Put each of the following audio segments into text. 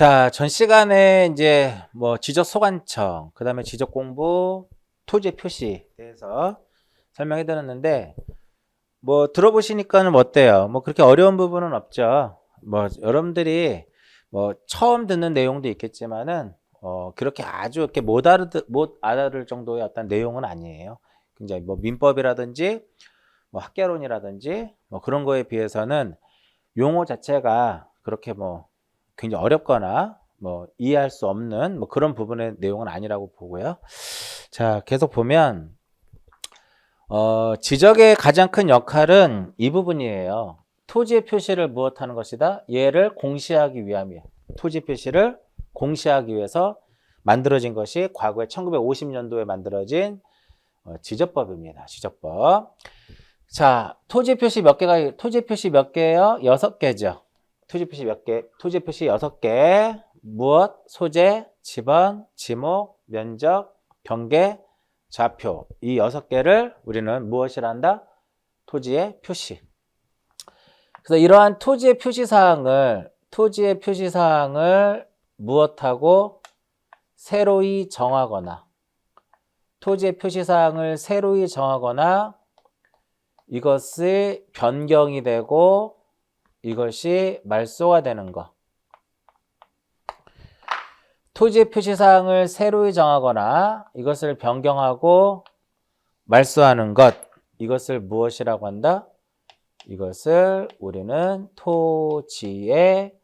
자, 전 시간에 이제 뭐 지적 소관청, 그다음에 지적 공부, 토지 표시에 대해서 설명해 드렸는데 뭐 들어보시니까는 어때요? 뭐 그렇게 어려운 부분은 없죠. 뭐 여러분들이 뭐 처음 듣는 내용도 있겠지만은 그렇게 아주 이렇게 못 알아들 정도의 어떤 내용은 아니에요. 굉장히 뭐 민법이라든지 뭐 학개론이라든지 뭐 그런 거에 비해서는 용어 자체가 그렇게 뭐 굉장히 어렵거나 뭐 이해할 수 없는 뭐 그런 부분의 내용은 아니라고 보고요. 자, 계속 보면 지적의 가장 큰 역할은 이 부분이에요. 토지의 표시를 무엇하는 것이다? 얘를 공시하기 위함이에요. 토지 표시를 공시하기 위해서 만들어진 것이 과거에 1950년도에 만들어진 지적법입니다. 지적법. 자, 토지 표시 몇 개예요? 6개죠. 토지 표시 몇 개? 토지 표시 6개. 무엇? 소재, 지번, 지목, 면적, 경계, 좌표. 이 6개를 우리는 무엇이라 한다? 토지의 표시. 그래서 이러한 토지의 표시사항을 무엇하고 새로이 정하거나 토지의 표시사항을 새로이 정하거나 이것이 변경이 되고 이것이 말소가 되는 것. 토지의 표시사항을 새로이 정하거나 이것을 변경하고 말소하는 것. 이것을 무엇이라고 한다? 이것을 우리는 토지의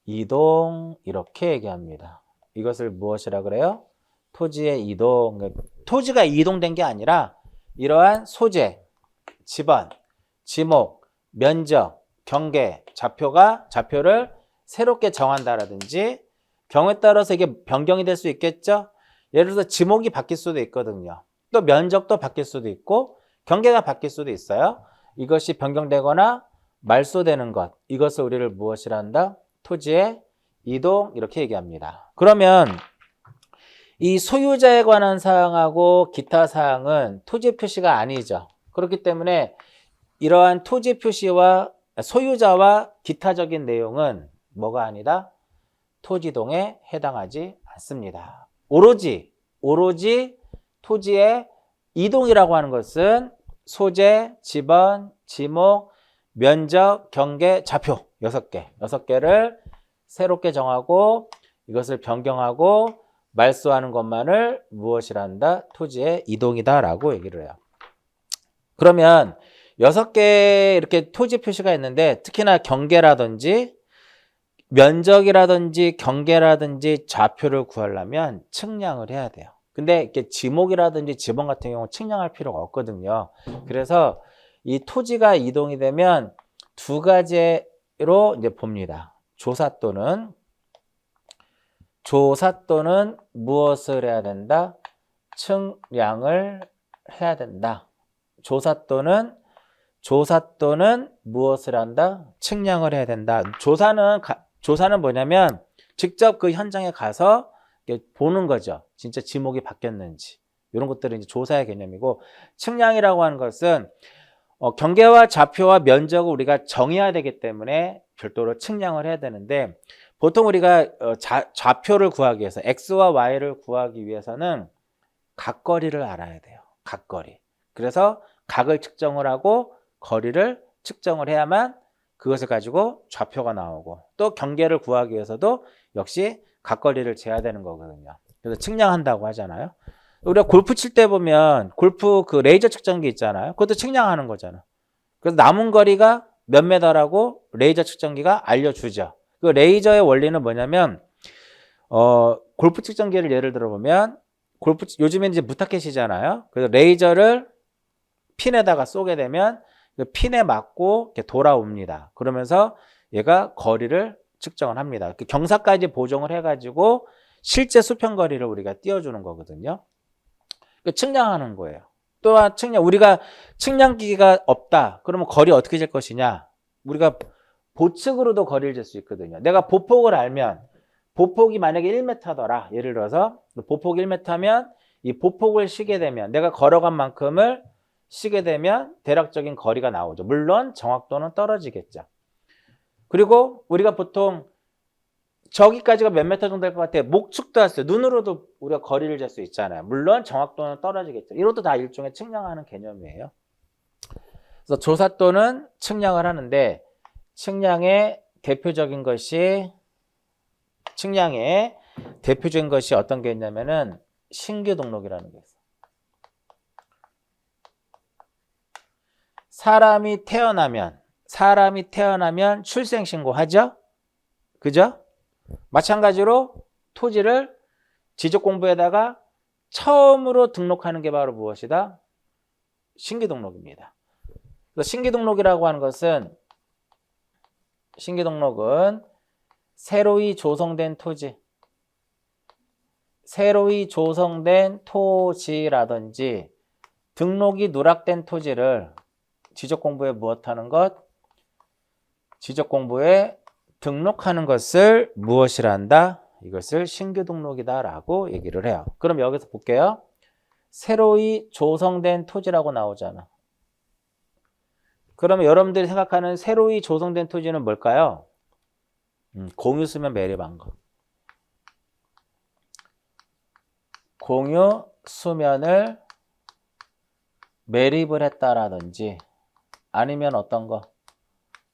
이동 이렇게 얘기합니다. 이것을 무엇이라 그래요? 토지의 이동. 토지가 이동된 게 아니라 이러한 소재, 지번, 지목, 면적, 경계, 좌표를 새롭게 정한다라든지 경우에 따라서 이게 변경이 될 수 있겠죠. 예를 들어서 지목이 바뀔 수도 있거든요. 또 면적도 바뀔 수도 있고 경계가 바뀔 수도 있어요. 이것이 변경되거나 말소되는 것, 이것을 우리를 무엇이라 한다? 토지의 이동 이렇게 얘기합니다. 그러면 이 소유자에 관한 사항하고 기타 사항은 토지 표시가 아니죠. 그렇기 때문에 이러한 토지 표시와 소유자와 기타적인 내용은 뭐가 아니다? 토지동에 해당하지 않습니다. 오로지 토지의 이동이라고 하는 것은 소재, 지번, 지목, 면적, 경계, 좌표 6개를 새롭게 정하고 이것을 변경하고 말소하는 것만을 무엇이라 한다? 토지의 이동이다 라고 얘기를 해요. 그러면 6개 이렇게 토지 표시가 있는데 특히나 경계라든지 면적이라든지 경계라든지 좌표를 구하려면 측량을 해야 돼요. 근데 이렇게 지목이라든지 지번 같은 경우 측량할 필요가 없거든요. 그래서 이 토지가 이동이 되면 두 가지로 이제 봅니다. 조사 또는 무엇을 해야 된다? 측량을 해야 된다. 조사 또는 무엇을 한다? 측량을 해야 된다. 조사는 뭐냐면 직접 그 현장에 가서 보는 거죠. 진짜 지목이 바뀌었는지. 이런 것들은 이제 조사의 개념이고, 측량이라고 하는 것은 경계와 좌표와 면적을 우리가 정해야 되기 때문에 별도로 측량을 해야 되는데, 보통 우리가 좌표를 구하기 위해서 X와 Y를 구하기 위해서는 각거리를 알아야 돼요. 각거리. 그래서 각을 측정을 하고 거리를 측정을 해야만 그것을 가지고 좌표가 나오고, 또 경계를 구하기 위해서도 역시 각거리를 재야 되는 거거든요. 그래서 측량한다고 하잖아요. 우리가 골프 칠 때 보면 골프 그 레이저 측정기 있잖아요. 그것도 측량하는 거잖아. 그래서 남은 거리가 몇 메다라고 레이저 측정기가 알려주죠. 그 레이저의 원리는 뭐냐면 골프 측정기를 예를 들어 보면 요즘에 이제 무타켓이잖아요. 그래서 레이저를 핀에다가 쏘게 되면 그 핀에 맞고 이렇게 돌아옵니다. 그러면서 얘가 거리를 측정을 합니다. 그 경사까지 보정을 해가지고 실제 수평거리를 우리가 띄워주는 거거든요. 그 측량하는 거예요. 또한 우리가 측량기기가 없다. 그러면 거리 어떻게 잴 것이냐? 우리가 보측으로도 거리를 잴 수 있거든요. 내가 보폭을 알면 보폭이 만약에 1m더라. 예를 들어서 보폭 1m면 이 보폭을 쉬게 되면 내가 걸어간 만큼을 쉬게 되면 대략적인 거리가 나오죠. 물론 정확도는 떨어지겠죠. 그리고 우리가 보통 저기까지가 몇 메터 정도 될 것 같아요. 목축도 했어요. 눈으로도 우리가 거리를 잴 수 있잖아요. 물론 정확도는 떨어지겠죠. 이것도 다 일종의 측량하는 개념이에요. 그래서 조사 또는 측량을 하는데 측량의 대표적인 것이 어떤 게 있냐면은 신규 등록이라는 게 있어요. 사람이 태어나면 출생신고하죠? 그죠? 마찬가지로 토지를 지적공부에다가 처음으로 등록하는 게 바로 무엇이다? 신규 등록입니다. 신규 등록이라고 하는 것은 새로이 조성된 토지라든지 등록이 누락된 토지를 지적공부에 무엇하는 것? 지적공부에 등록하는 것을 무엇이라 한다? 이것을 신규 등록이다라고 얘기를 해요. 그럼 여기서 볼게요. 새로이 조성된 토지라고 나오잖아. 그러면 여러분들이 생각하는 새로이 조성된 토지는 뭘까요? 공유수면 매립한 거. 공유수면을 매립을 했다라든지 아니면 어떤 거?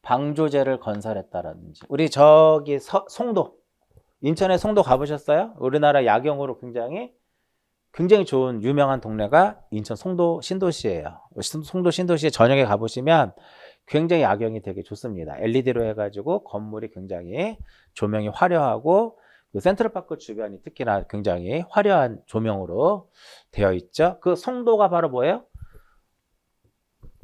방조제를 건설했다라든지. 우리 저기 송도, 인천의 송도 가보셨어요? 우리나라 야경으로 굉장히 좋은 유명한 동네가 인천 송도 신도시예요. 송도 신도시에 저녁에 가보시면 굉장히 야경이 되게 좋습니다. LED로 해가지고 건물이 굉장히 조명이 화려하고 그 센트럴파크 주변이 특히나 굉장히 화려한 조명으로 되어 있죠. 그 송도가 바로 뭐예요?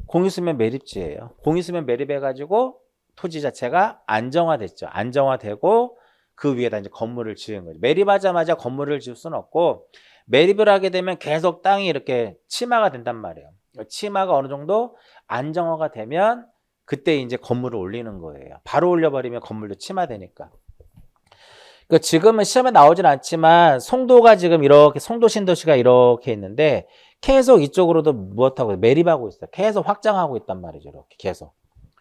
공유수면 매립지예요. 공유수면 매립해가지고 토지 자체가 안정화됐죠. 안정화되고 그 위에다 이제 건물을 지은 거죠. 매립하자마자 건물을 지을 수는 없고 매립을 하게 되면 계속 땅이 이렇게 침하가 된단 말이에요. 침하가 어느 정도 안정화가 되면 그때 이제 건물을 올리는 거예요. 바로 올려버리면 건물도 침하되니까. 그러니까 지금은 시험에 나오진 않지만 송도가 지금 이렇게 송도 신도시가 이렇게 있는데 계속 이쪽으로도 무엇하고 매립하고 있어요. 계속 확장하고 있단 말이죠. 이렇게 계속.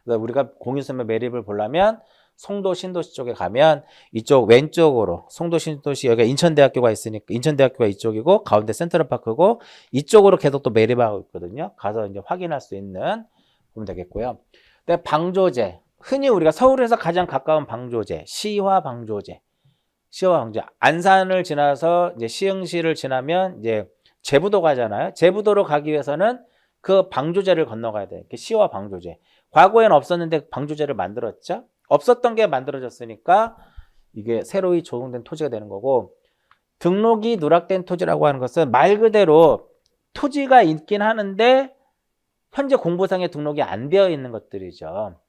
그래서 우리가 공유수면 매립을 보려면 송도 신도시 쪽에 가면 이쪽 왼쪽으로 송도 신도시 여기가 인천대학교가 있으니까 인천대학교가 이쪽이고 가운데 센트럴파크고 이쪽으로 계속 또 매립하고 있거든요. 가서 이제 확인할 수 있는 보면 되겠고요. 근데 방조제, 흔히 우리가 서울에서 가장 가까운 방조제, 시화 방조제. 안산을 지나서 이제 시흥시를 지나면 이제 제부도 가잖아요. 제부도로 가기 위해서는 그 방조제를 건너가야 돼요. 시화 방조제. 과거에는 없었는데 방조제를 만들었죠. 없었던 게 만들어졌으니까 이게 새로이 조성된 토지가 되는 거고, 등록이 누락된 토지라고 하는 것은 말 그대로 토지가 있긴 하는데 현재 공부상에 등록이 안 되어 있는 것들이죠.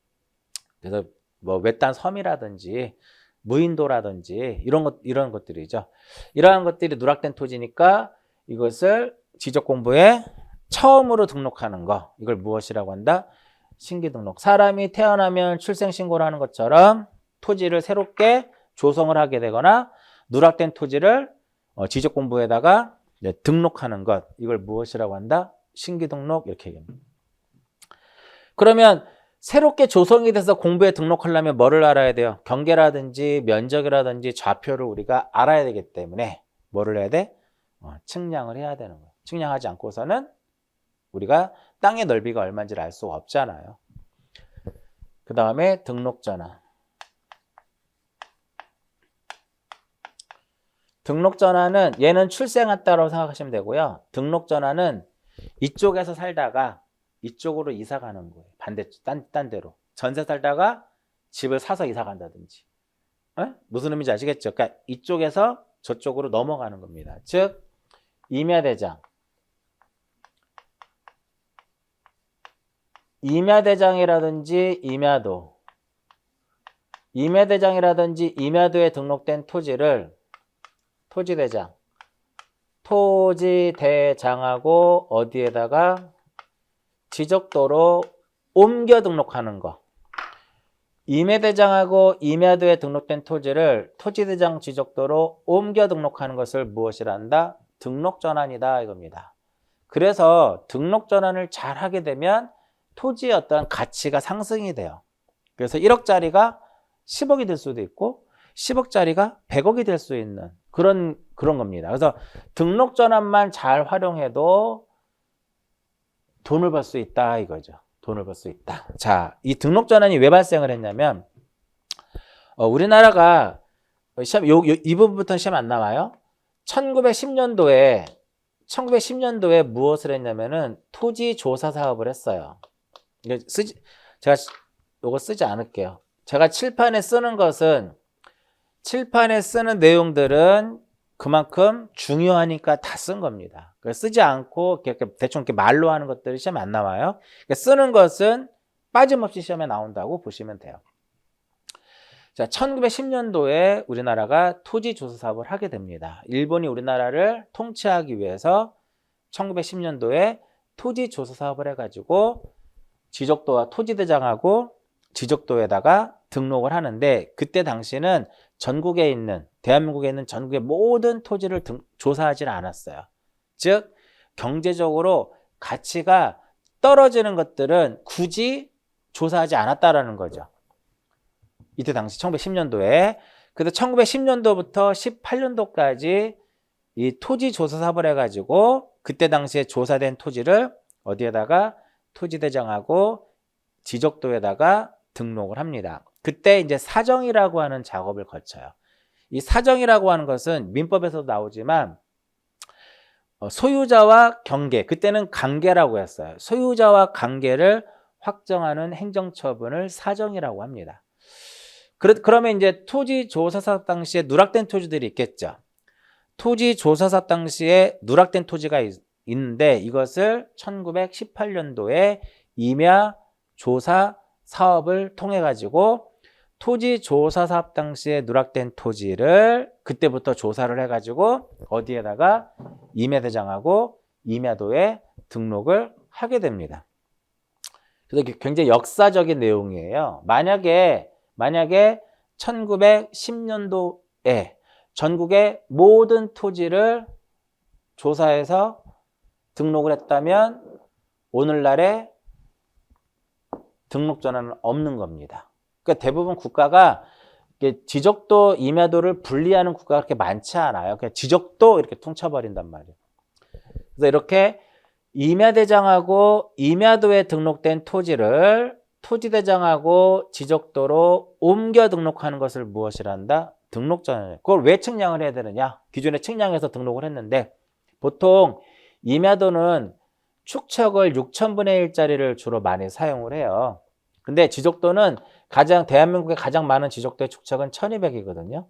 그래서 뭐 외딴 섬이라든지 무인도라든지 이런 것들이죠. 이러한 것들이 누락된 토지니까 이것을 지적공부에 처음으로 등록하는 거, 이걸 무엇이라고 한다? 신규 등록. 사람이 태어나면 출생신고를 하는 것처럼 토지를 새롭게 조성을 하게 되거나 누락된 토지를 지적공부에다가 등록하는 것, 이걸 무엇이라고 한다? 신규 등록, 이렇게 얘기합니다. 그러면 새롭게 조성이 돼서 공부에 등록하려면 뭐를 알아야 돼요? 경계라든지 면적이라든지 좌표를 우리가 알아야 되기 때문에 뭐를 해야 돼? 측량을 해야 되는 거예요. 측량하지 않고서는 우리가 땅의 넓이가 얼마인지를 알 수가 없잖아요. 그 다음에 등록전환. 등록전환은 얘는 출생했다고 생각하시면 되고요. 등록전환은 이쪽에서 살다가 이쪽으로 이사 가는 거예요. 반대쪽, 딴 데로. 전세 살다가 집을 사서 이사 간다든지. 무슨 의미인지 아시겠죠? 그러니까 이쪽에서 저쪽으로 넘어가는 겁니다. 즉, 임야대장. 임야대장이라든지 임야도. 임야대장이라든지 임야도에 등록된 토지를 토지대장. 토지대장하고 어디에다가 지적도로 옮겨 등록하는 거. 임야대장하고 임야도에 등록된 토지를 토지대장 지적도로 옮겨 등록하는 것을 무엇이라 한다? 등록전환이다 이겁니다. 그래서 등록전환을 잘 하게 되면 토지의 어떤 가치가 상승이 돼요. 그래서 1억짜리가 10억이 될 수도 있고 10억짜리가 100억이 될 수 있는 그런 겁니다. 그래서 등록 전환만 잘 활용해도 돈을 벌 수 있다 이거죠. 돈을 벌 수 있다. 자, 이 등록 전환이 왜 발생을 했냐면 우리나라가 시험 이 부분부터는 시험 안 나와요. 1910년도에 무엇을 했냐면은 토지 조사 사업을 했어요. 제가 요거 쓰지 않을게요. 제가 칠판에 쓰는 것은 칠판에 쓰는 내용들은 그만큼 중요하니까 다 쓴 겁니다. 쓰지 않고 대충 이렇게 말로 하는 것들이 시험에 안 나와요. 쓰는 것은 빠짐없이 시험에 나온다고 보시면 돼요. 자, 1910년도에 우리나라가 토지 조사 사업을 하게 됩니다. 일본이 우리나라를 통치하기 위해서 1910년도에 토지 조사 사업을 해가지고 지적도와 토지대장하고 지적도에다가 등록을 하는데, 그때 당시는 전국에 있는, 대한민국에 있는 전국의 모든 토지를 조사하지는 않았어요. 즉 경제적으로 가치가 떨어지는 것들은 굳이 조사하지 않았다라는 거죠. 이때 당시 1910년도에. 그래서 1910년도부터 18년도까지 이 토지 조사 사업을 해가지고 그때 당시에 조사된 토지를 어디에다가 토지대장하고 지적도에다가 등록을 합니다. 그때 이제 사정이라고 하는 작업을 거쳐요. 이 사정이라고 하는 것은 민법에서도 나오지만 소유자와 경계, 그때는 관계라고 했어요. 소유자와 관계를 확정하는 행정처분을 사정이라고 합니다. 그러면 이제 토지조사사업 당시에 누락된 토지들이 있겠죠. 토지조사사업 당시에 누락된 토지가 있는데 이것을 1918년도에 임야조사 사업을 통해 가지고 토지조사사업 당시에 누락된 토지를 그때부터 조사를 해가지고 어디에다가 임야대장하고 임야도에 등록을 하게 됩니다. 그래서 굉장히 역사적인 내용이에요. 만약에 1910년도에 전국의 모든 토지를 조사해서 등록을 했다면 오늘날에 등록 전환은 없는 겁니다. 그러니까 대부분 국가가 지적도, 임야도를 분리하는 국가가 그렇게 많지 않아요. 그냥 지적도 이렇게 퉁쳐버린단 말이에요. 그래서 이렇게 임야대장하고 임야도에 등록된 토지를 토지대장하고 지적도로 옮겨 등록하는 것을 무엇이라 한다? 등록전환. 그걸 왜 측량을 해야 되느냐? 기존에 측량해서 등록을 했는데 보통 임야도는 축척을 6,000분의 1짜리를 주로 많이 사용을 해요. 근데 지적도는 대한민국에 가장 많은 지적도의 축척은 1200이거든요.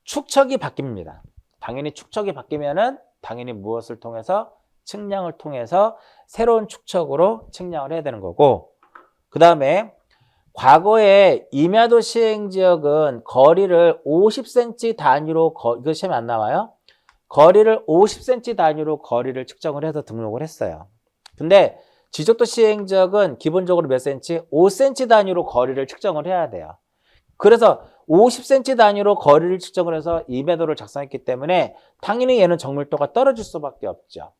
축척이 바뀝니다. 당연히 축척이 바뀌면은 당연히 무엇을 통해서? 측량을 통해서 새로운 축척으로 측량을 해야 되는 거고, 그 다음에 과거에 임야도 시행지역은 거리를 50cm 단위로, 이거 시험에 안 나와요? 거리를 50cm 단위로 거리를 측정을 해서 등록을 했어요. 근데 지적도 시행지역은 기본적으로 몇 cm? 5cm 단위로 거리를 측정을 해야 돼요. 그래서 50cm 단위로 거리를 측정을 해서 임야도를 작성했기 때문에 당연히 얘는 정밀도가 떨어질 수밖에 없죠.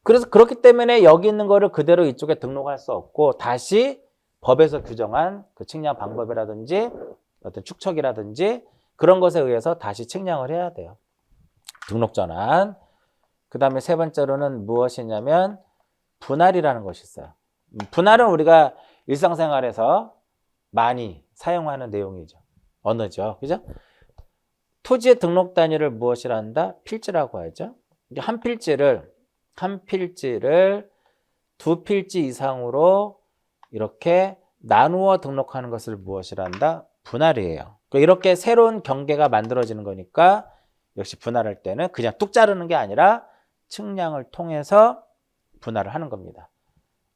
그래서 그렇기 때문에 여기 있는 거를 그대로 이쪽에 등록할 수 없고 다시 법에서 규정한 그 측량 방법이라든지 어떤 축척이라든지 그런 것에 의해서 다시 측량을 해야 돼요. 등록 전환. 그 다음에 세 번째로는 무엇이냐면 분할이라는 것이 있어요. 분할은 우리가 일상생활에서 많이 사용하는 내용이죠. 언어죠. 그죠? 토지의 등록 단위를 무엇이라 한다? 필지라고 하죠. 한 필지를 두 필지 이상으로 이렇게 나누어 등록하는 것을 무엇이라 한다? 분할이에요. 이렇게 새로운 경계가 만들어지는 거니까 역시 분할할 때는 그냥 뚝 자르는 게 아니라 측량을 통해서 분할을 하는 겁니다.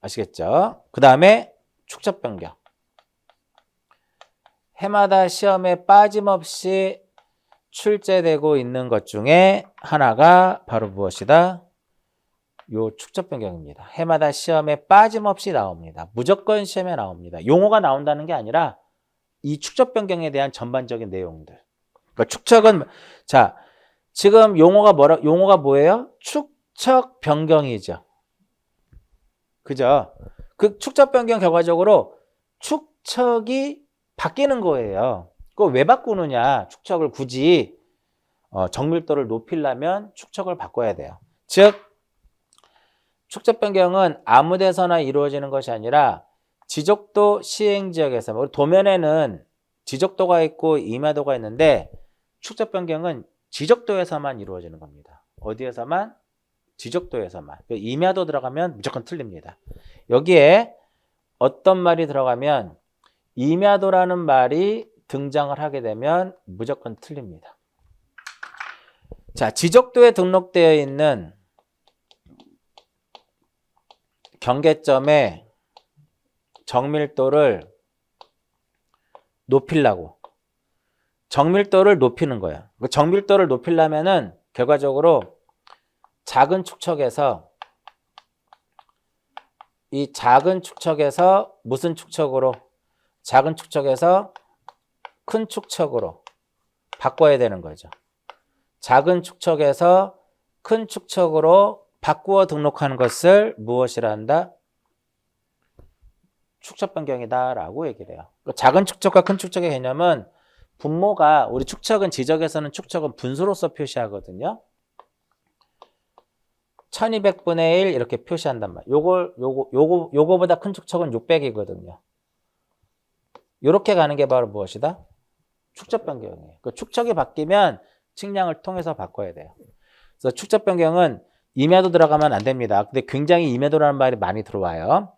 아시겠죠? 그 다음에 축척 변경. 해마다 시험에 빠짐없이 출제되고 있는 것 중에 하나가 바로 무엇이다? 요 축척 변경입니다. 해마다 시험에 빠짐없이 나옵니다. 무조건 시험에 나옵니다. 용어가 나온다는 게 아니라 이 축척 변경에 대한 전반적인 내용들. 그러니까 축척은 자, 지금 용어가 뭐예요? 축척 변경이죠. 그죠? 그 축척 변경 결과적으로 축척이 바뀌는 거예요. 그거 왜 바꾸느냐? 축척을 굳이 정밀도를 높이려면 축척을 바꿔야 돼요. 즉 축척 변경은 아무 데서나 이루어지는 것이 아니라 지적도 시행지역에서, 우리 도면에는 지적도가 있고 임야도가 있는데 축척 변경은 지적도에서만 이루어지는 겁니다. 어디에서만? 지적도에서만. 임야도 들어가면 무조건 틀립니다. 여기에 어떤 말이 들어가면 임야도라는 말이 등장을 하게 되면 무조건 틀립니다. 자, 지적도에 등록되어 있는 경계점의 정밀도를 높이려고, 정밀도를 높이는 거예요. 정밀도를 높이려면은 결과적으로 작은 축척에서, 이 작은 축척에서 무슨 축척으로? 작은 축척에서 큰 축척으로 바꿔야 되는 거죠. 작은 축척에서 큰 축척으로 바꾸어 등록하는 것을 무엇이라 한다? 축척 변경이다 라고 얘기를 해요. 작은 축척과 큰 축척의 개념은 분모가, 우리 축척은 지적에서는 축척은 분수로서 표시하거든요. 1200분의 1 이렇게 표시한단 말이에요. 요거보다 큰 축척은 600이거든요. 이렇게 가는 게 바로 무엇이다? 축척 변경이에요. 그 축척이 바뀌면 측량을 통해서 바꿔야 돼요. 그래서 축척 변경은 임야도 들어가면 안 됩니다. 근데 굉장히 임야도라는 말이 많이 들어와요.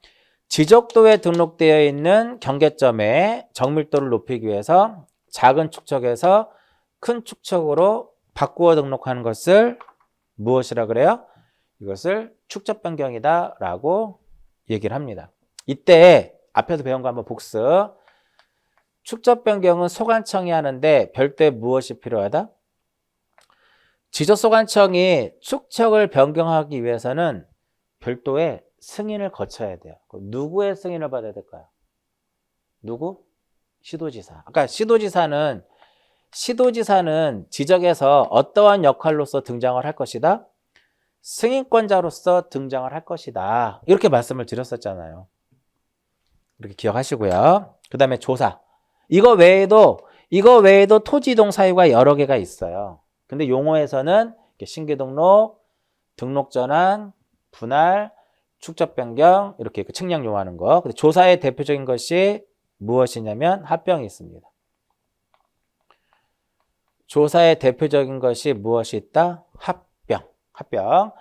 지적도에 등록되어 있는 경계점의 정밀도를 높이기 위해서 작은 축척에서 큰 축척으로 바꾸어 등록하는 것을 무엇이라 그래요? 이것을 축척 변경이다 라고 얘기를 합니다. 이때 앞에서 배운 거 한번 복습. 축척 변경은 소관청이 하는데 별도의 무엇이 필요하다? 지적소관청이 축척을 변경하기 위해서는 별도의 승인을 거쳐야 돼요. 누구의 승인을 받아야 될까요? 누구? 시도지사. 아까 시도지사는 지적에서 어떠한 역할로서 등장을 할 것이다? 승인권자로서 등장을 할 것이다. 이렇게 말씀을 드렸었잖아요. 이렇게 기억하시고요. 그 다음에 조사. 이거 외에도 토지 이동 사유가 여러 개가 있어요. 근데 용어에서는 신규 등록, 등록 전환, 분할, 축척 변경 이렇게 측량 용어하는 거. 근데 조사의 대표적인 것이 무엇이냐면 합병이 있습니다. 조사의 대표적인 것이 무엇이 있다? 합병.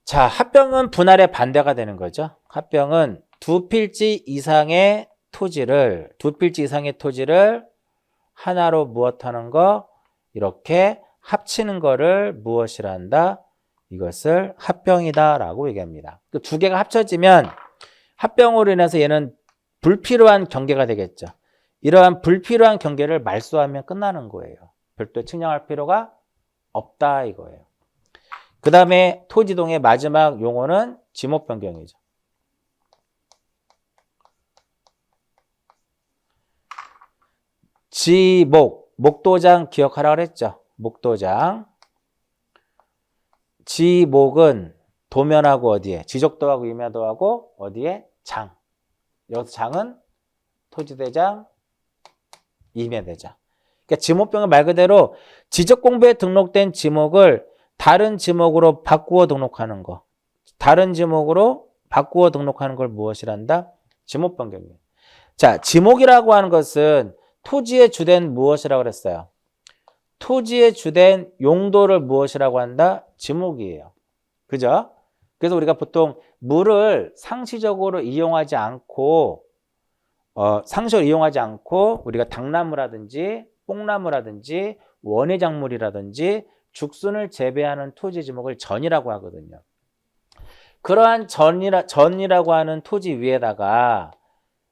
자, 합병은 분할의 반대가 되는 거죠. 합병은 두 필지 이상의 토지를 하나로 무엇하는 거? 이렇게 합치는 거를 무엇이라 한다? 이것을 합병이다 라고 얘기합니다. 두 개가 합쳐지면 합병으로 인해서 얘는 불필요한 경계가 되겠죠. 이러한 불필요한 경계를 말소하면 끝나는 거예요. 별도의 측량할 필요가 없다 이거예요. 그 다음에 토지동의 마지막 용어는 지목 변경이죠. 목도장 기억하라 그랬죠. 목도장. 지목은 도면하고 어디에? 지적도하고 임야도하고 어디에? 장. 여기서 장은 토지대장, 임야대장. 그러니까 지목병은 말 그대로 지적공부에 등록된 지목을 다른 지목으로 바꾸어 등록하는 거. 다른 지목으로 바꾸어 등록하는 걸 무엇이란다? 지목 변경이에요. 자, 지목이라고 하는 것은 토지의 주된 무엇이라고 그랬어요? 토지의 주된 용도를 무엇이라고 한다? 지목이에요. 그죠? 그래서 우리가 보통 물을 상시적으로 이용하지 않고 우리가 당나무라든지 뽕나무라든지 원예작물이라든지 죽순을 재배하는 토지 지목을 전이라고 하거든요. 그러한 전이라고 하는 토지 위에다가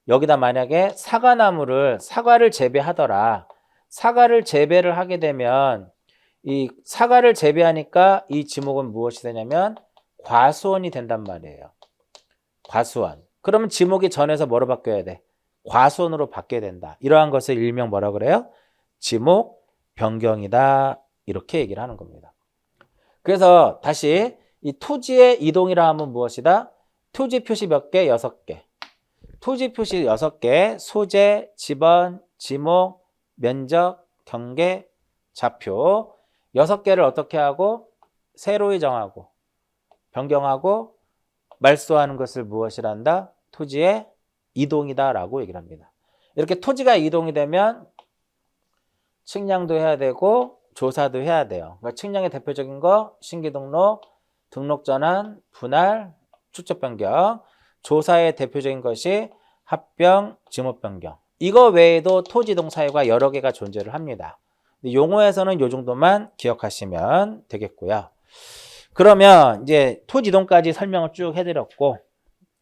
여기다 만약에 사과를 재배하더라. 사과를 재배를 하게 되면 이 사과를 재배하니까 이 지목은 무엇이 되냐면 과수원이 된단 말이에요. 과수원. 그러면 지목이 전에서 뭐로 바뀌어야 돼? 과수원으로 바뀌어야 된다. 이러한 것을 일명 뭐라 그래요? 지목 변경이다. 이렇게 얘기를 하는 겁니다. 그래서 다시 이 토지의 이동이라 하면 무엇이다? 토지 표시 몇 개? 6개. 토지 표시 6개, 소재, 지번, 지목, 면적, 경계, 좌표 6개를 어떻게 하고 새로이 정하고 변경하고 말소하는 것을 무엇이란다? 토지의 이동이다 라고 얘기를 합니다. 이렇게 토지가 이동이 되면 측량도 해야 되고 조사도 해야 돼요. 그러니까 측량의 대표적인 거 신규 등록, 등록 전환, 분할, 축적 변경. 조사의 대표적인 것이 합병, 지목 변경. 이거 외에도 토지 이동 사유가 여러 개가 존재를 합니다. 용어에서는 이 정도만 기억하시면 되겠고요. 그러면 이제 토지 이동까지 설명을 쭉 해드렸고,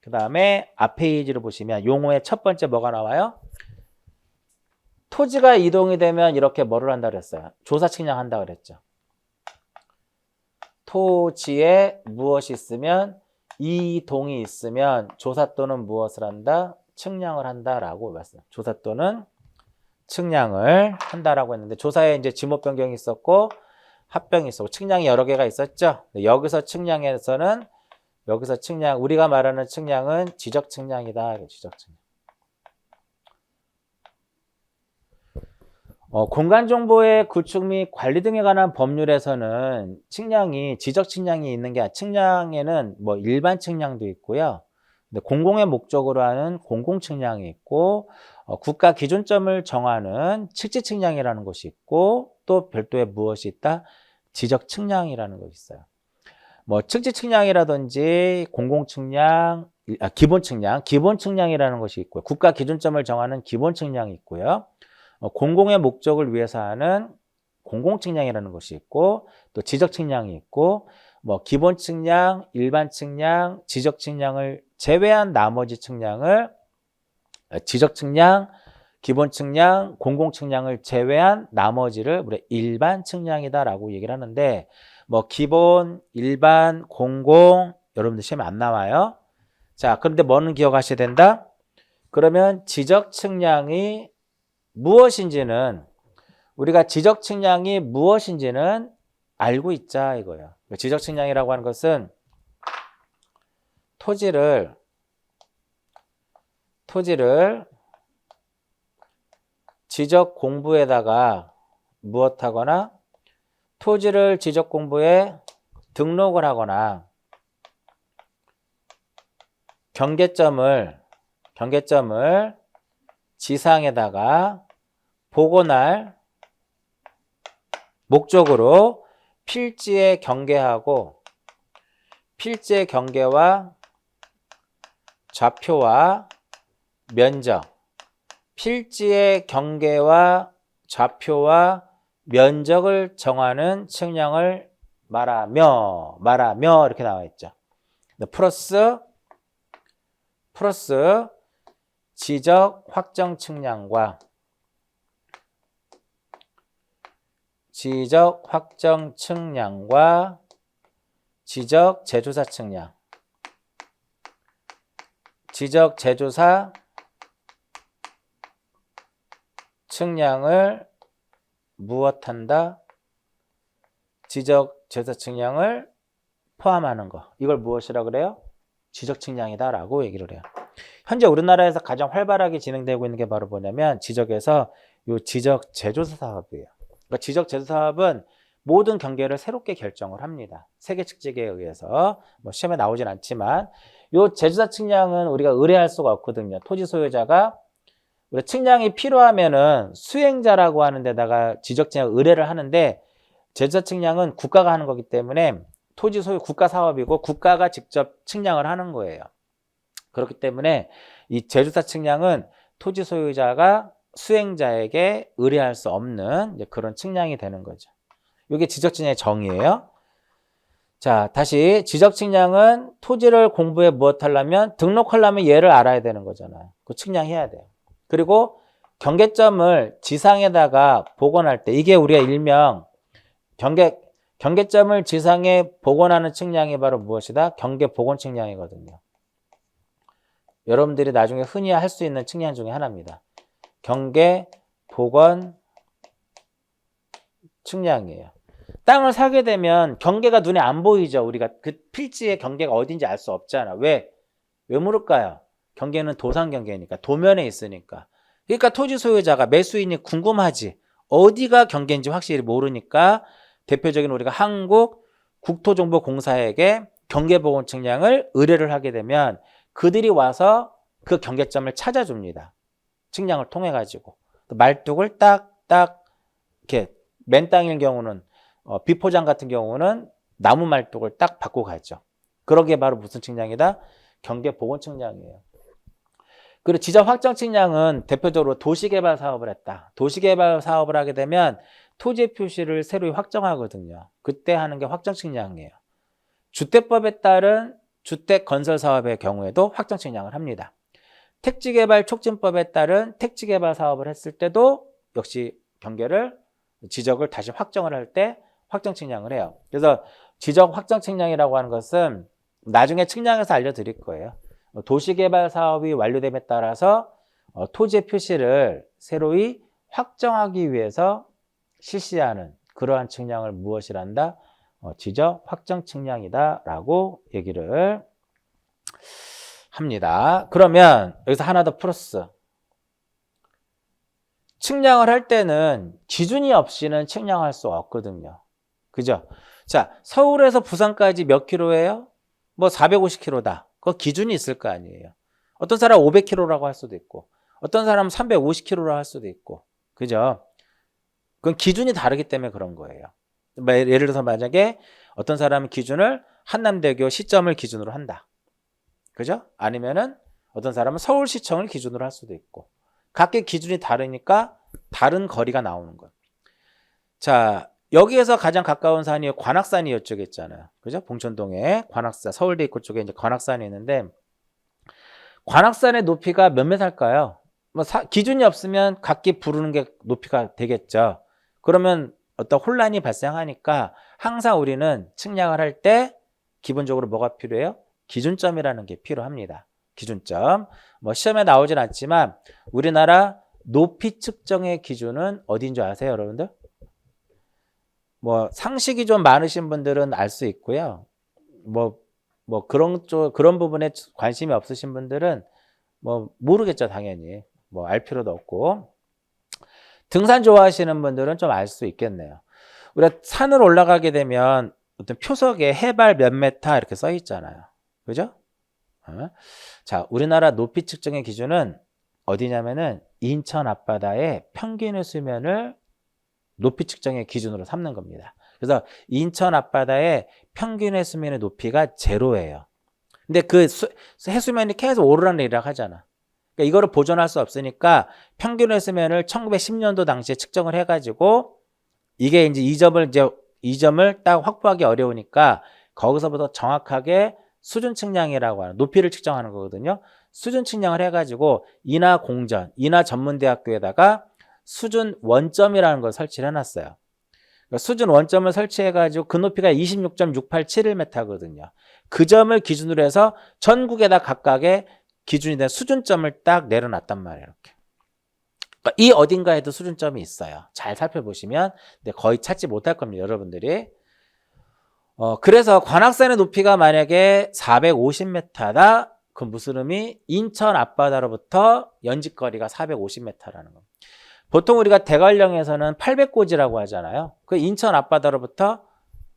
그 다음에 앞 페이지를 보시면 용어의 첫 번째 뭐가 나와요? 토지가 이동이 되면 이렇게 뭐를 한다 그랬어요? 조사 측량한다 그랬죠. 토지에 무엇이 있으면 이동이 있으면 조사 또는 무엇을 한다? 측량을 한다라고 말씀. 조사 또는 측량을 한다라고 했는데 조사에 이제 지목 변경이 있었고 합병이 있었고 측량이 여러 개가 있었죠. 여기서 측량에서는 여기서 측량 우리가 말하는 측량은 지적 측량이다. 지적 측량. 공간정보의 구축 및 관리 등에 관한 법률에서는 측량이 지적 측량이 있는 게 아니라 측량에는 뭐 일반 측량도 있고요. 근데 공공의 목적으로 하는 공공 측량이 있고 국가 기준점을 정하는 측지 측량이라는 것이 있고 또 별도의 무엇이 있다? 지적 측량이라는 것이 있어요. 뭐 측지 측량이라든지 공공 측량, 기본 측량이라는 것이 있고요. 국가 기준점을 정하는 기본 측량이 있고요. 공공의 목적을 위해서 하는 공공 측량이라는 것이 있고 또 지적 측량이 있고 뭐 기본 측량, 일반 측량, 지적 측량을 제외한 나머지 측량을 지적 측량, 기본 측량, 공공 측량을 제외한 나머지를 우리 일반 측량이다라고 얘기를 하는데 뭐 기본, 일반, 공공 여러분들 시험에 안 나와요. 자, 그런데 뭐는 기억하셔야 된다? 그러면 지적 측량이 무엇인지는 우리가 지적 측량이 무엇인지는 알고 있자 이거예요. 지적 측량이라고 하는 것은 토지를 지적 공부에다가 무엇하거나 토지를 지적 공부에 등록을 하거나 경계점을 지상에다가 복원할 목적으로 필지에 경계하고 필지의 경계와 좌표와 면적, 필지의 경계와 좌표와 면적을 정하는 측량을 말하며 이렇게 나와 있죠. 플러스 지적 확정 측량과 지적 재조사 측량, 지적 재조사 측량을 무엇한다? 지적 재조사 측량을 포함하는 거. 이걸 무엇이라고 그래요? 지적 측량이다 라고 얘기를 해요. 현재 우리나라에서 가장 활발하게 진행되고 있는 게 바로 뭐냐면 지적에서 요 지적 재조사 사업이에요. 그러니까 지적 재조사 사업은 모든 경계를 새롭게 결정을 합니다. 세계 측직에 의해서 뭐 시험에 나오진 않지만 요 재조사 측량은 우리가 의뢰할 수가 없거든요. 토지 소유자가 우리 측량이 필요하면은 수행자라고 하는 데다가 지적 측량 의뢰를 하는데 재조사 측량은 국가가 하는 거기 때문에 토지 소유 국가 사업이고 국가가 직접 측량을 하는 거예요. 그렇기 때문에 이 재조사 측량은 토지 소유자가 수행자에게 의뢰할 수 없는 그런 측량이 되는 거죠. 이게 지적 측량의 정의예요. 자, 다시 지적 측량은 토지를 공부에 무엇하려면 등록하려면 얘를 알아야 되는 거잖아요. 그 측량해야 돼요. 그리고 경계점을 지상에다가 복원할 때 이게 우리가 일명 경계점을 지상에 복원하는 측량이 바로 무엇이다? 경계 복원 측량이거든요. 여러분들이 나중에 흔히 할 수 있는 측량 중에 하나입니다. 경계 복원 측량이에요. 땅을 사게 되면 경계가 눈에 안 보이죠. 우리가 그 필지의 경계가 어딘지 알 수 없잖아. 왜 물을까요? 경계는 도상 경계니까 도면에 있으니까. 그러니까 토지 소유자가 매수인이 궁금하지. 어디가 경계인지 확실히 모르니까 대표적인 우리가 한국 국토정보공사에게 경계보건 측량을 의뢰를 하게 되면 그들이 와서 그 경계점을 찾아줍니다. 측량을 통해 가지고 말뚝을 딱딱 이렇게 맨 땅일 경우는 비포장 같은 경우는 나무 말뚝을 딱 받고 가죠. 그러게 바로 무슨 측량이다? 경계보건 측량이에요. 그리고 지적 확정 측량은 대표적으로 도시개발 사업을 했다. 도시개발 사업을 하게 되면 토지 표시를 새로 확정하거든요. 그때 하는 게 확정 측량이에요. 주택법에 따른 주택 건설 사업의 경우에도 확정 측량을 합니다. 택지개발 촉진법에 따른 택지개발 사업을 했을 때도 역시 경계를 지적을 다시 확정을 할 때 확정 측량을 해요. 그래서 지적 확정 측량이라고 하는 것은 나중에 측량해서 알려드릴 거예요. 도시개발 사업이 완료됨에 따라서 토지의 표시를 새로이 확정하기 위해서 실시하는 그러한 측량을 무엇이란다? 지적 확정 측량이다 라고 얘기를 합니다. 그러면 여기서 하나 더 플러스. 측량을 할 때는 기준이 없이는 측량할 수 없거든요. 그죠? 자, 서울에서 부산까지 몇 킬로예요? 뭐 450km다. 그 기준이 있을 거 아니에요. 어떤 사람 500km라고 할 수도 있고, 어떤 사람은 350km라고 할 수도 있고, 그죠? 그건 기준이 다르기 때문에 그런 거예요. 예를 들어서 만약에 어떤 사람은 기준을 한남대교 시점을 기준으로 한다. 그죠? 아니면은 어떤 사람은 서울시청을 기준으로 할 수도 있고, 각기 기준이 다르니까 다른 거리가 나오는 거예요. 자, 여기에서 가장 가까운 산이 관악산이 이쪽에 있잖아요. 그죠? 봉천동에 관악산, 서울대 입구 쪽에 이제 관악산이 있는데, 관악산의 높이가 몇 메타일까요? 기준이 없으면 각기 부르는 게 높이가 되겠죠. 그러면 어떤 혼란이 발생하니까 항상 우리는 측량을 할 때 기본적으로 뭐가 필요해요? 기준점이라는 게 필요합니다. 기준점. 뭐 시험에 나오진 않지만 우리나라 높이 측정의 기준은 어디인 줄 아세요, 여러분들? 뭐 상식이 좀 많으신 분들은 알 수 있고요. 뭐 그런 부분에 관심이 없으신 분들은 뭐 모르겠죠, 당연히. 뭐 알 필요도 없고. 등산 좋아하시는 분들은 좀 알 수 있겠네요. 우리가 산을 올라가게 되면 어떤 표석에 해발 몇 메타 이렇게 써 있잖아요. 그죠? 자, 우리나라 높이 측정의 기준은 어디냐면은 인천 앞바다의 평균의 수면을 높이 측정의 기준으로 삼는 겁니다. 그래서 인천 앞바다의 평균의 수면의 높이가 제로예요. 근데 그 해수면이 계속 오르락내리락 하잖아. 그러니까 이거를 보존할 수 없으니까 평균의 수면을 1910년도 당시에 측정을 해가지고 이게 이제 이 점을 딱 확보하기 어려우니까 거기서부터 정확하게 수준 측량이라고 하는 높이를 측정하는 거거든요. 수준 측량을 해가지고 인하 전문대학교에다가 수준 원점이라는 걸 설치를 해놨어요. 그러니까 수준 원점을 설치해가지고 그 높이가 26.6871m거든요. 그 점을 기준으로 해서 전국에다 각각의 기준이 된 수준점을 딱 내려놨단 말이에요. 이렇게. 그러니까 이 어딘가에도 수준점이 있어요. 잘 살펴보시면. 근데 거의 찾지 못할 겁니다, 여러분들이. 그래서 관악산의 높이가 만약에 450m다. 그 무슨 의미? 인천 앞바다로부터 연직거리가 450m라는 겁니다. 보통 우리가 대관령에서는 800고지라고 하잖아요. 그 인천 앞바다로부터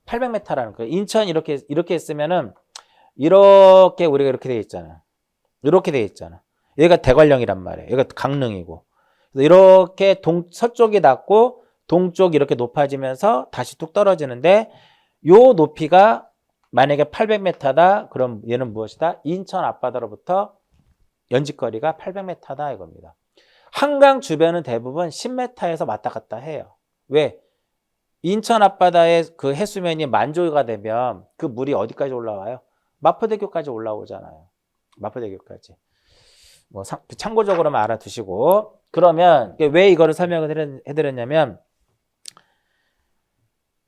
800m라는 거예요. 인천 이렇게 있으면은 이렇게 우리가 이렇게 돼 있잖아. 이렇게 돼 있잖아. 여기가 대관령이란 말이에요. 여기가 강릉이고. 이렇게 서쪽이 낮고 동쪽 이렇게 높아지면서 다시 뚝 떨어지는데 요 높이가 만약에 800m다. 그럼 얘는 무엇이다? 인천 앞바다로부터 연직거리가 800m다 이겁니다. 한강 주변은 대부분 10m에서 왔다 갔다 해요. 왜? 인천 앞바다의 그 해수면이 만조가 되면 그 물이 어디까지 올라와요? 마포대교까지 올라오잖아요. 마포대교까지. 뭐 참고적으로만 알아두시고. 그러면 왜 이거를 설명을 해드렸냐면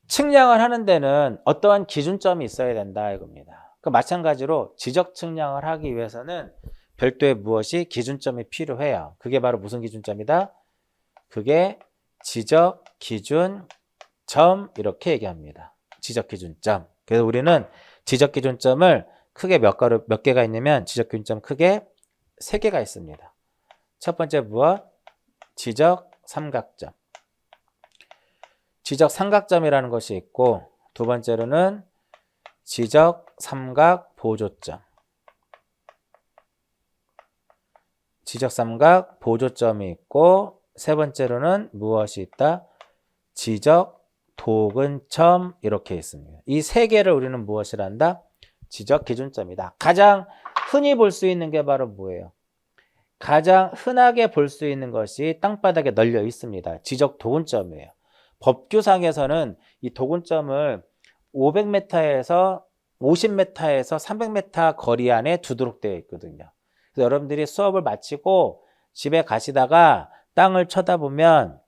측량을 하는 데는 어떠한 기준점이 있어야 된다 이겁니다. 그 마찬가지로 지적 측량을 하기 위해서는 별도의 무엇이 기준점이 필요해요. 그게 바로 무슨 기준점이다? 그게 지적 기준점 이렇게 얘기합니다. 지적 기준점. 그래서 우리는 지적 기준점을 크게 몇 개가 있냐면 지적 기준점 크게 3개가 있습니다. 첫 번째 무엇? 지적 삼각점. 지적 삼각점이라는 것이 있고, 두 번째로는 지적 삼각 보조점. 지적 삼각 보조점이 있고, 세 번째로는 무엇이 있다? 지적 도근점 이렇게 있습니다. 이 세 개를 우리는 무엇이라 한다? 지적 기준점이다. 가장 흔히 볼 수 있는 게 바로 뭐예요? 가장 흔하게 볼 수 있는 것이 땅바닥에 널려 있습니다. 지적 도근점이에요. 법규상에서는 이 도근점을 500m에서 50m에서 300m 거리 안에 두도록 되어 있거든요. 그래서 여러분들이 수업을 마치고 집에 가시다가 땅을 쳐다보면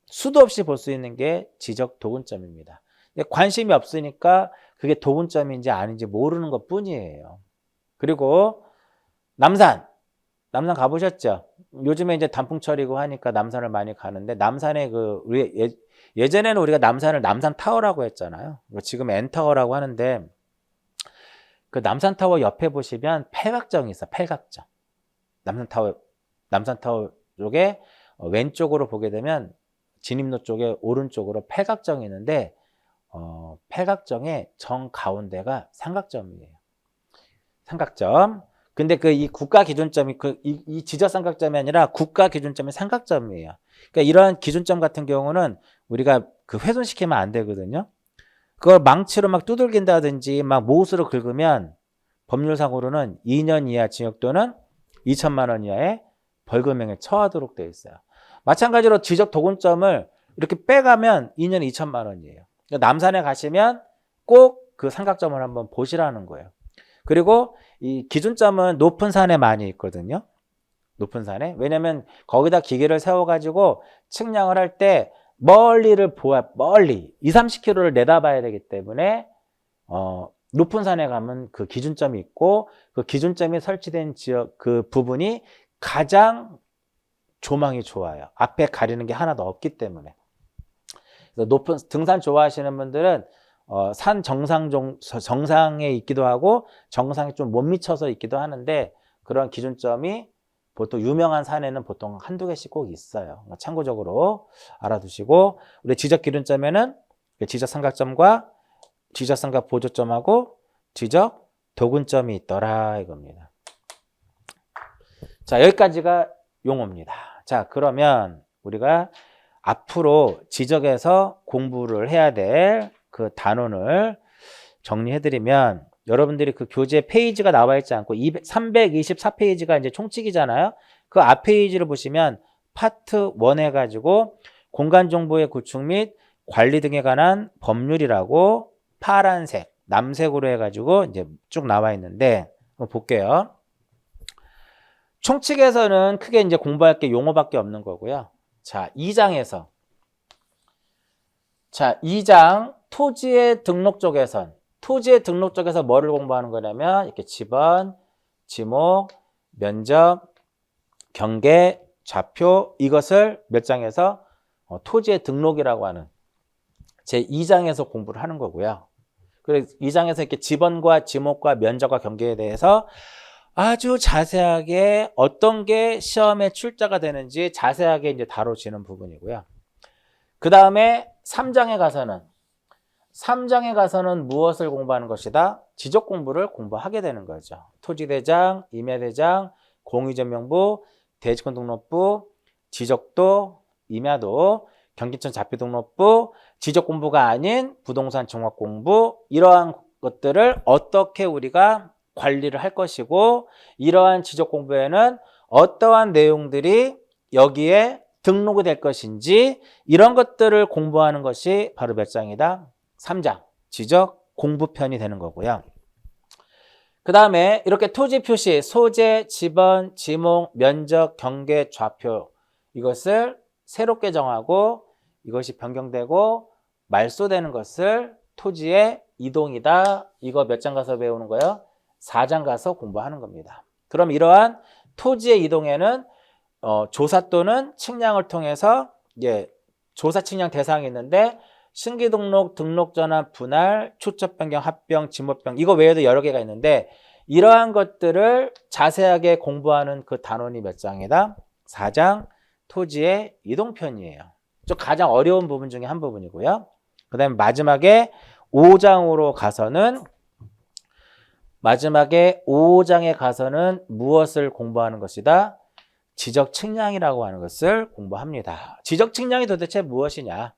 수도 없이 볼 수 있는 게 지적 도근점입니다. 근데 관심이 없으니까 그게 도근점인지 아닌지 모르는 것 뿐이에요. 그리고 남산 가보셨죠? 요즘에 이제 단풍철이고 하니까 남산을 많이 가는데, 남산에 예전에는 우리가 남산을 남산타워라고 했잖아요. 지금 N타워라고 하는데, 그 남산타워 옆에 보시면 팔각정이 있어. 팔각정. 남산타워 쪽에 왼쪽으로 보게 되면 진입로 쪽에 오른쪽으로 팔각정이 있는데, 팔각정의 정 가운데가 삼각점이에요. 삼각점. 근데 이 국가 기준점이 이 지적 삼각점이 아니라 국가 기준점이 삼각점이에요. 그러니까 이러한 기준점 같은 경우는 우리가 훼손시키면 안 되거든요. 그걸 망치로 막 두들긴다든지 막 못으로 긁으면 법률상으로는 2년 이하 징역 또는 2천만 원 이하의 벌금형에 처하도록 되어 있어요. 마찬가지로 지적 도근점을 이렇게 빼가면 2년 2천만 원이에요. 그러니까 남산에 가시면 꼭 그 삼각점을 한번 보시라는 거예요. 그리고 이 기준점은 높은 산에 많이 있거든요. 높은 산에. 왜냐면 거기다 기계를 세워가지고 측량을 할 때 멀리를 멀리 20-30km를 내다봐야 되기 때문에 높은 산에 가면 그 기준점이 있고, 그 기준점이 설치된 지역 그 부분이 가장 조망이 좋아요. 앞에 가리는 게 하나도 없기 때문에. 그래서 높은 등산 좋아하시는 분들은 산 정상에 있기도 하고 정상에 좀 못 미쳐서 있기도 하는데, 그런 기준점이 보통 유명한 산에는 보통 한두 개씩 꼭 있어요. 참고적으로 알아두시고, 우리 지적 기준점에는 지적 삼각점과 지적 삼각 보조점하고 지적 도근점이 있더라 이겁니다. 자, 여기까지가 용어입니다. 자, 그러면 우리가 앞으로 지적에서 공부를 해야 될 그 단원을 정리해드리면, 여러분들이 그 교재 페이지가 나와 있지 않고 324페이지가 이제 총칙이잖아요. 그 앞 페이지를 보시면 파트 1 해가지고 공간정보의 구축 및 관리 등에 관한 법률이라고 파란색, 남색으로 해가지고 이제 쭉 나와 있는데, 한번 볼게요. 총칙에서는 크게 이제 공부할 게 용어밖에 없는 거고요. 자, 2장에서. 자, 2장 토지의 등록 쪽에선, 토지의 등록 쪽에서 뭐를 공부하는 거냐면, 이렇게 지번, 지목, 면적, 경계, 좌표, 이것을 몇 장에서 토지의 등록이라고 하는 제2장에서 공부를 하는 거고요. 그래서 2장에서 이렇게 지번과 지목과 면적과 경계에 대해서 아주 자세하게 어떤 게 시험에 출제가 되는지 자세하게 이제 다뤄지는 부분이고요. 그 다음에 3장에 가서는 무엇을 공부하는 것이다? 지적 공부를 공부하게 되는 거죠. 토지대장, 임야대장, 공유전명부, 대지권 등록부, 지적도, 임야도, 경기천 자표등록부, 지적 공부가 아닌 부동산 종합 공부, 이러한 것들을 어떻게 우리가 관리를 할 것이고, 이러한 지적 공부에는 어떠한 내용들이 여기에 등록이 될 것인지, 이런 것들을 공부하는 것이 바로 몇 장이다? 3장 지적 공부편이 되는 거고요. 그 다음에 이렇게 토지 표시, 소재, 지번, 지목, 면적, 경계, 좌표, 이것을 새롭게 정하고 이것이 변경되고 말소되는 것을 토지의 이동이다. 이거 몇 장 가서 배우는 거예요? 4장 가서 공부하는 겁니다. 그럼 이러한 토지의 이동에는 조사 또는 측량을 통해서 조사 측량 대상이 있는데, 신기 등록, 등록 전환, 분할, 초점 변경, 합병, 지목병, 이거 외에도 여러 개가 있는데, 이러한 것들을 자세하게 공부하는 그 단원이 몇 장이다? 4장 토지의 이동편이에요. 좀 가장 어려운 부분 중에 한 부분이고요. 그 다음에 마지막에 5장으로 가서는 무엇을 공부하는 것이다? 지적 측량이라고 하는 것을 공부합니다. 지적 측량이 도대체 무엇이냐?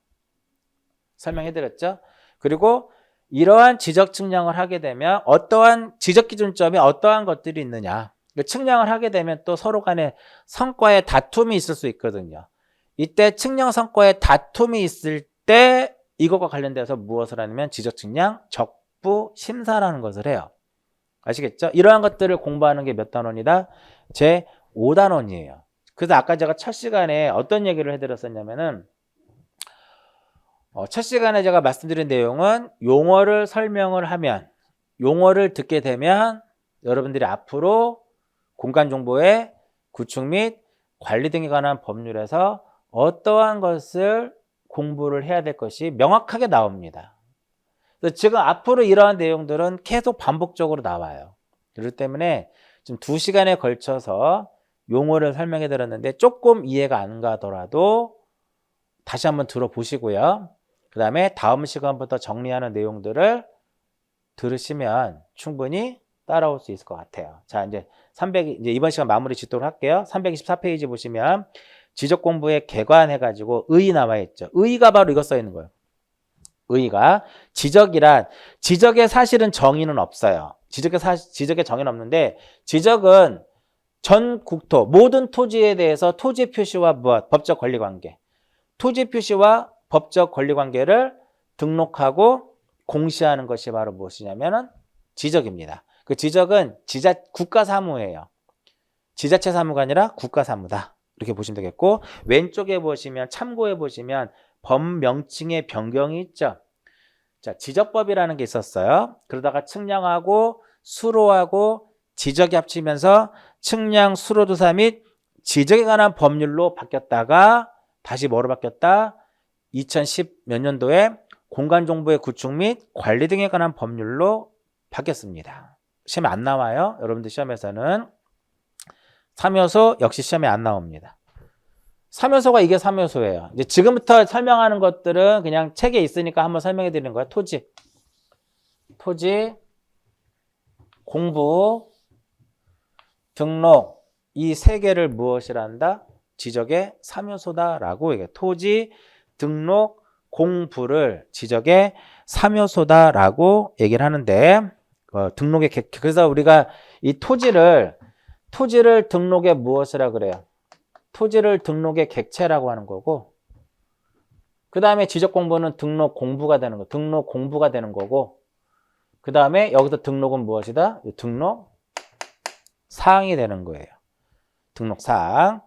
설명해드렸죠? 그리고 이러한 지적 측량을 하게 되면 어떠한 지적 기준점이 어떠한 것들이 있느냐? 측량을 하게 되면 또 서로 간에 성과에 다툼이 있을 수 있거든요. 이때 측량 성과에 다툼이 있을 때 이것과 관련돼서 무엇을 하냐면 지적 측량 적부 심사라는 것을 해요. 아시겠죠? 이러한 것들을 공부하는 게 몇 단원이다? 제 5단원이에요. 그래서 아까 제가 첫 시간에 어떤 얘기를 해드렸었냐면은 첫 시간에 제가 말씀드린 내용은 용어를 설명을 하면, 용어를 듣게 되면 여러분들이 앞으로 공간정보의 구축 및 관리 등에 관한 법률에서 어떠한 것을 공부를 해야 될 것이 명확하게 나옵니다. 그래서 지금 앞으로 이러한 내용들은 계속 반복적으로 나와요. 그렇기 때문에 지금 2시간에 걸쳐서 용어를 설명해 드렸는데 조금 이해가 안 가더라도 다시 한번 들어보시고요. 그 다음에 다음 시간부터 정리하는 내용들을 들으시면 충분히 따라올 수 있을 것 같아요. 자, 이제 이번 시간 마무리 짓도록 할게요. 324페이지 보시면 지적 공부에 개관해가지고 의의 나와 있죠. 의의가 바로 이거 써 있는 거예요. 의의가 지적의 사실은 정의는 없어요. 지적의 정의는 없는데 지적은 전 국토 모든 토지에 대해서 토지 표시와 법적 권리 관계, 토지 표시와 법적 권리 관계를 등록하고 공시하는 것이 바로 무엇이냐면은 지적입니다. 그 지적은 국가 사무예요. 지자체 사무가 아니라 국가 사무다. 이렇게 보시면 되겠고, 왼쪽에 보시면 참고해 보시면 법명칭의 변경이 있죠. 자, 지적법이라는 게 있었어요. 그러다가 측량하고 수로하고 지적이 합치면서 측량 수로조사 및 지적에 관한 법률로 바뀌었다가 다시 뭐로 바뀌었다? 2010 몇 년도에 공간정보의 구축 및 관리 등에 관한 법률로 바뀌었습니다. 시험에 안 나와요. 여러분들 시험에서는 3요소 역시 시험에 안 나옵니다. 3요소가 이게 3요소예요. 이제 지금부터 설명하는 것들은 그냥 책에 있으니까 한번 설명해 드리는 거예요. 토지, 공부, 등록 이 세 개를 무엇이라 한다? 지적의 3요소다라고 얘기해요. 토지, 등록, 공부를 지적의 3요소다라고 얘기를 하는데 그래서 우리가 이 토지를 등록에 무엇이라 그래요? 토지를 등록의 객체라고 하는 거고, 그 다음에 지적 공부는 등록 공부가 되는 거, 등록 공부가 되는 거고, 그 다음에 여기서 등록은 무엇이다? 등록 사항이 되는 거예요. 등록 사항.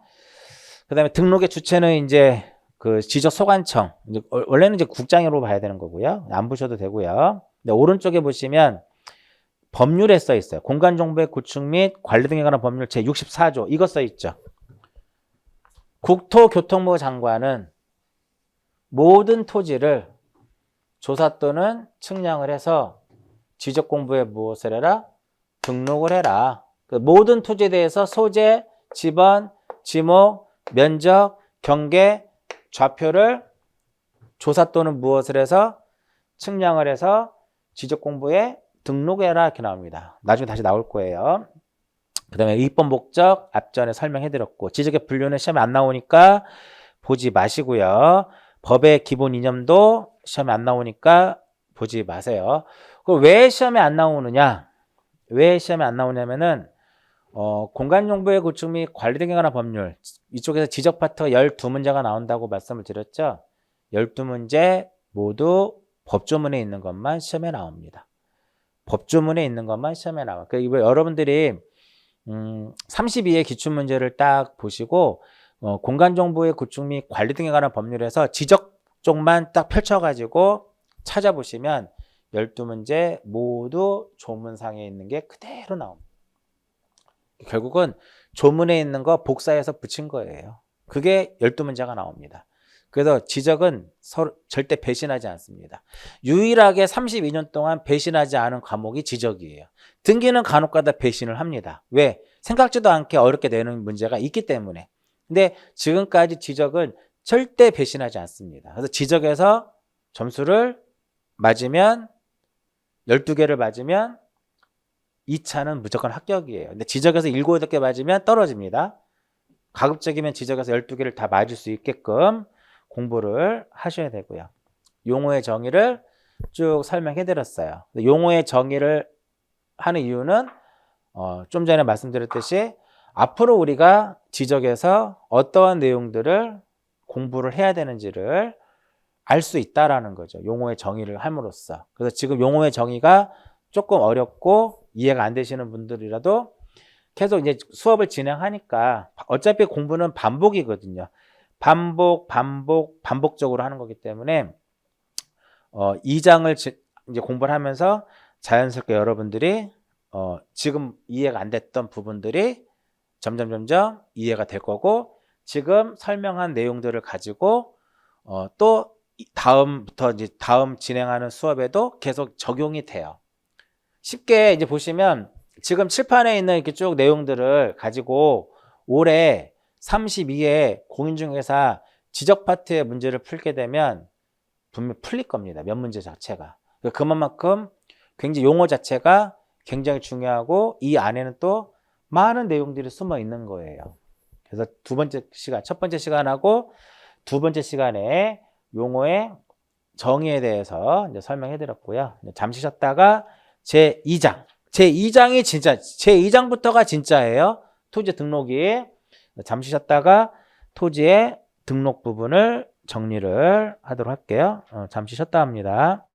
그 다음에 등록의 주체는 이제 그 지적소관청, 원래는 이제 국장으로 봐야 되는 거고요. 안 보셔도 되고요. 근데 오른쪽에 보시면 법률에 써 있어요. 공간정보의 구축 및 관리 등에 관한 법률 제64조 이거 써 있죠. 국토교통부 장관은 모든 토지를 조사 또는 측량을 해서 지적 공부에 무엇을 해라? 등록을 해라. 그 모든 토지에 대해서 소재, 지번, 지목, 면적, 경계, 좌표를 조사 또는 무엇을 해서 측량을 해서 지적 공부에 등록해라 이렇게 나옵니다. 나중에 다시 나올 거예요. 그 다음에 입법 목적 앞전에 설명해드렸고, 지적의 분류는 시험에 안 나오니까 보지 마시고요. 법의 기본 이념도 시험에 안 나오니까 보지 마세요. 그럼 왜 시험에 안 나오느냐? 왜 시험에 안 나오냐면은 공간정보의 구축 및 관리 등에 관한 법률 이쪽에서 지적 파트 12문제가 나온다고 말씀을 드렸죠. 12문제 모두 법조문에 있는 것만 시험에 나옵니다. 법조문에 있는 것만 시험에 나와. 그러니까 여러분들이 32의 기출문제를 딱 보시고 공간정보의 구축 및 관리 등에 관한 법률에서 지적 쪽만 딱 펼쳐가지고 찾아보시면 12문제 모두 조문상에 있는 게 그대로 나옵니다. 결국은 조문에 있는 거 복사해서 붙인 거예요. 그게 12문제가 나옵니다. 그래서 지적은 절대 배신하지 않습니다. 유일하게 32년 동안 배신하지 않은 과목이 지적이에요. 등기는 간혹가다 배신을 합니다. 왜? 생각지도 않게 어렵게 내는 문제가 있기 때문에. 근데 지금까지 지적은 절대 배신하지 않습니다. 그래서 지적에서 점수를 맞으면 12개를 맞으면 2차는 무조건 합격이에요. 근데 지적에서 7, 8개 맞으면 떨어집니다. 가급적이면 지적에서 12개를 다 맞을 수 있게끔 공부를 하셔야 되고요. 용어의 정의를 쭉 설명해 드렸어요. 용어의 정의를 하는 이유는 좀 전에 말씀드렸듯이 앞으로 우리가 지적에서 어떠한 내용들을 공부를 해야 되는지를 알 수 있다라는 거죠. 용어의 정의를 함으로써. 그래서 지금 용어의 정의가 조금 어렵고 이해가 안 되시는 분들이라도 계속 이제 수업을 진행하니까 어차피 공부는 반복이거든요. 반복적으로 하는 거기 때문에 2장을 이제 공부를 하면서 자연스럽게 여러분들이 지금 이해가 안 됐던 부분들이 점점 이해가 될 거고, 지금 설명한 내용들을 가지고 또 다음부터 이제 다음 진행하는 수업에도 계속 적용이 돼요. 쉽게 이제 보시면 지금 칠판에 있는 이렇게 쭉 내용들을 가지고 올해 32회 공인중개사 지적 파트의 문제를 풀게 되면 분명 풀릴 겁니다. 몇 문제 자체가. 그만큼 굉장히 용어 자체가 굉장히 중요하고 이 안에는 또 많은 내용들이 숨어 있는 거예요. 그래서 첫 번째 시간하고 두 번째 시간에 용어의 정의에 대해서 이제 설명해 드렸고요. 잠시 쉬었다가 제2장이 진짜, 제2장부터가 진짜예요. 토지 등록이. 잠시 쉬었다가 토지의 등록 부분을 정리를 하도록 할게요. 잠시 쉬었다 합니다.